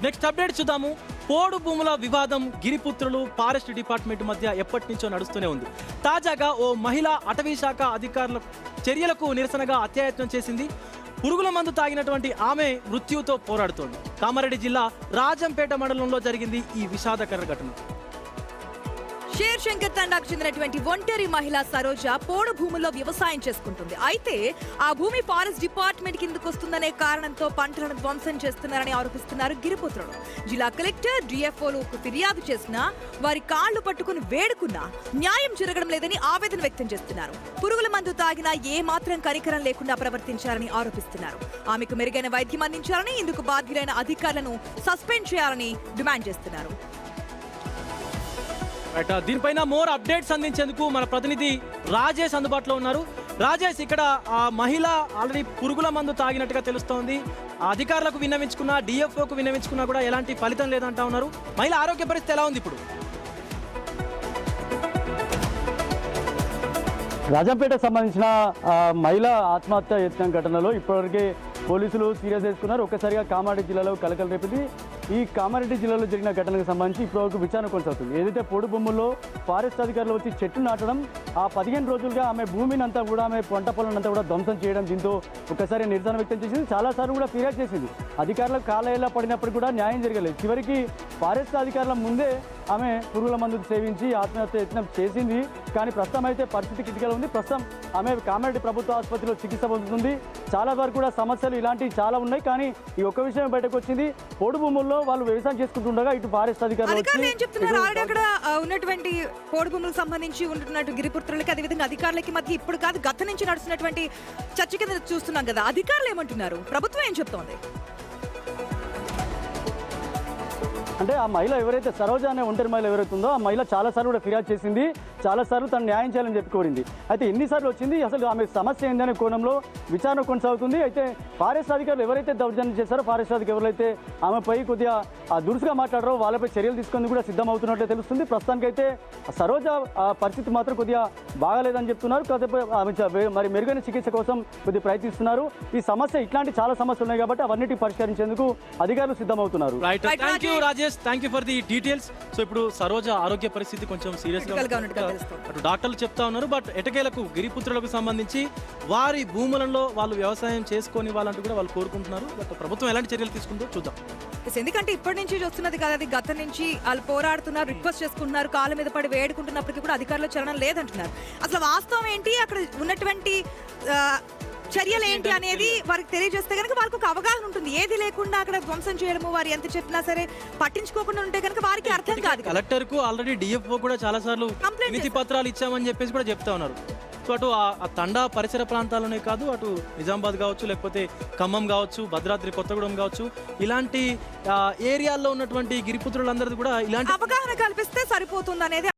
Next update చూద్దాము. పోడు భూముల వివాదం గిరిపుత్రులు ఫారెస్ట్ డిపార్ట్మెంట్ మధ్య ఎప్పటి నుంచో నడుస్తూనే ఉంది. తాజాగా ఓ మహిళ అటవీ శాఖ అధికారుల చర్యలకు నిరసనగా హత్యాయత్నం చేసింది. పురుగుల మందు తాగినటువంటి ఆమె మృత్యుతో పోరాడుతోంది. కామారెడ్డి జిల్లా రాజంపేట మండలంలో జరిగింది ఈ విషాదకర ఘటన. షేర్ శంకర్ తండాకు చెందినటువంటి ఒంటరి మహిళ సరోజ పోడు భూముల్లో వ్యవసాయం చేసుకుంటుంది. అయితే ఆ భూమి ఫారెస్ట్ డిపార్ట్మెంట్ కిందకు వస్తుందనే కారణంతో పంటలను ధ్వంసం చేస్తున్నారని ఆరోపిస్తున్నారు గిరిపుత్రులు. జిల్లా కలెక్టర్ డిఎఫ్ఓలు ఫిర్యాదు చేసినా వారి కాళ్లు పట్టుకుని వేడుకున్నా న్యాయం జరగడం లేదని ఆవేదన వ్యక్తం చేస్తున్నారు. పురుగుల మందు తాగినా ఏ మాత్రం కనికరం లేకుండా ప్రవర్తించారని ఆరోపిస్తున్నారు. ఆమెకు మెరుగైన వైద్యం అందించాలని, ఇందుకు బాధ్యులైన అధికారులను సస్పెండ్ చేయాలని డిమాండ్ చేస్తున్నారు. దీనిపైన మోర్ అప్డేట్స్ అందించేందుకు మన ప్రతినిధి రాజేష్ అందుబాటులో ఉన్నారు. రాజేష్, ఇక్కడ ఆ మహిళ ఆల్రెడీ పురుగుల మందు తాగినట్టుగా తెలుస్తోంది. అధికారులకు విన్నవించుకున్నా, డిఎఫ్ఓకు విన్నవించుకున్నా కూడా ఎలాంటి ఫలితం లేదంటా ఉన్నారు. మహిళ ఆరోగ్య పరిస్థితి ఎలా ఉంది ఇప్పుడు? రాజంపేటకు సంబంధించిన మహిళా ఆత్మహత్య యత్నం ఘటనలో ఇప్పటివరకే పోలీసులు సీరియస్ చేసుకున్నారు. ఒక్కసారిగా కామారెడ్డి జిల్లాలో కలకలం రేపింది. ఈ కామారెడ్డి జిల్లాలో జరిగిన ఘటనకు సంబంధించి ఇప్పటివరకు విచారణ కొనసాగుతుంది. ఏదైతే పొడు భూముల్లో ఫారెస్ట్ అధికారులు వచ్చి చెట్లు నాటడం, ఆ 15 రోజులుగా ఆమె భూమిని అంతా కూడా, ఆమె పంట పొలాన్ని కూడా ధ్వంసం చేయడం, దీంతో ఒక్కసారి నిరసన వ్యక్తం చేసింది. చాలాసార్లు కూడా ఫిర్యాదు చేసింది. అధికారులకు కాలయలా పడినప్పుడు కూడా న్యాయం జరగలేదు. చివరికి ఫారెస్ట్ అధికారుల ముందే ఆమె పురుగుల మందు సేవించి ఆత్మహత్య యత్నం చేసింది. కానీ ప్రస్తుతం అయితే పరిస్థితి క్రిటికల్ ఉంది. ప్రస్తుతం ఆమె కామారెడ్డి ప్రభుత్వ ఆసుపత్రిలో చికిత్స పొందుతుంది. చాలా వరకు కూడా సమస్యలు ఇలాంటివి చాలా ఉన్నాయి. కానీ ఈ ఒక్క విషయం బయటకు వచ్చింది. పొడు భూముల్లో వాళ్ళు వ్యవసాయం చేసుకుంటుండగా ఇటు ఫారెస్ట్ అధికారులు అక్కడ ఉన్నటువంటి పోడు భూములకు సంబంధించి ఉంటున్నట్టు గిరిపుత్రులకి, అదేవిధంగా అధికారులకి మధ్య ఇప్పుడు కాదు గత నుంచి నడుస్తున్నటువంటి చర్చ కింద చూస్తున్నాం కదా. అధికారులు ఏమంటున్నారు, ప్రభుత్వం ఏం చెప్తోంది? అంటే ఆ మహిళ ఎవరైతే సరోజ అనే ఒంటరి మహిళ ఎవరైతే ఉందో ఆ మహిళ చాలాసార్లు కూడా ఫిర్యాదు చేసింది. చాలాసార్లు తను న్యాయం చేయాలని చెప్పి కోరింది. అయితే ఎన్నిసార్లు వచ్చింది, అసలు ఆమె సమస్య ఏందనే కోణంలో విచారణ కొనసాగుతుంది. అయితే ఫారెస్ట్ అధికారులు ఎవరైతే దౌర్జన్యం చేశారో, ఫారెస్ట్ అధికారులు ఎవరైతే ఆమెపై కొద్దిగా దురుసుగా మాట్లాడారో వాళ్ళపై చర్యలు తీసుకొని కూడా సిద్ధమవుతున్నట్లే తెలుస్తుంది. ప్రస్తుతానికైతే సరోజ పరిస్థితి మాత్రం కొద్దిగా బాగాలేదని చెప్తున్నారు. కాకపోతే మరి మెరుగైన చికిత్స కోసం కొద్దిగా ప్రయత్నిస్తున్నారు. ఈ సమస్య ఇట్లాంటి చాలా సమస్యలు ఉన్నాయి కాబట్టి అవన్నిటిని పరిష్కరించేందుకు అధికారులు సిద్ధమవుతున్నారు. Thank you for the details. So ఇప్పుడు సరోజ ఆరోగ్య పరిస్థితి కొంచెం సీరియస్ గా అటు డాక్టర్లు చెప్తా ఉన్నారు. బట్ ఎటకేలకు గిరిపుత్రులకు సంబంధించి వారి భూములలో వాళ్ళు వ్యవసాయం చేసుకొని వాళ్ళంటూ కూడా వాళ్ళు కోరుకుంటున్నారు. బట్ ప్రభుత్వం ఎలాంటి చర్యలు తీసుకుందో చూద్దాం. ఎందుకంటే ఇప్పటి నుంచి చూస్తున్నది కదా, అది గత నుంచి వాళ్ళు పోరాడుతున్నారు, రిక్వెస్ట్ చేసుకుంటున్నారు, కాళ్ళ మీద పడి వేడుకుంటున్నప్పటికీ కూడా అధికారుల చలనం లేదంటున్నారు. అసలు వాస్తవం ఏంటి, అక్కడ ఉన్నటువంటి చర్యలు ఏంటి అనేది వారికి తెలియజేస్తే కనుక వారికి ఒక అవగాహన ఉంటుంది. ఏది లేకుండా అక్కడ ధ్వంసం చేయడము, వారు ఎంత చెప్పినా సరే పట్టించుకోకుండా ఉంటే కనుక వారికి అర్థం కాదు. కలెక్టర్ కు ఆల్రెడీ డిఎఫ్ఓ కూడా చాలా సార్లు వినతి పత్రాలు ఇచ్చామని చెప్పేసి కూడా చెప్తా ఉన్నారు. సో అటు ఆ తండా పరిసర ప్రాంతాలనే కాదు, అటు నిజామాబాద్ కావచ్చు, లేకపోతే ఖమ్మం కావచ్చు, భద్రాద్రి కొత్తగూడెం కావచ్చు, ఇలాంటి ఏరియాల్లో ఉన్నటువంటి గిరిపుత్రులందరిది కూడా ఇలాంటి అవగాహన కల్పిస్తే సరిపోతుంది అనేది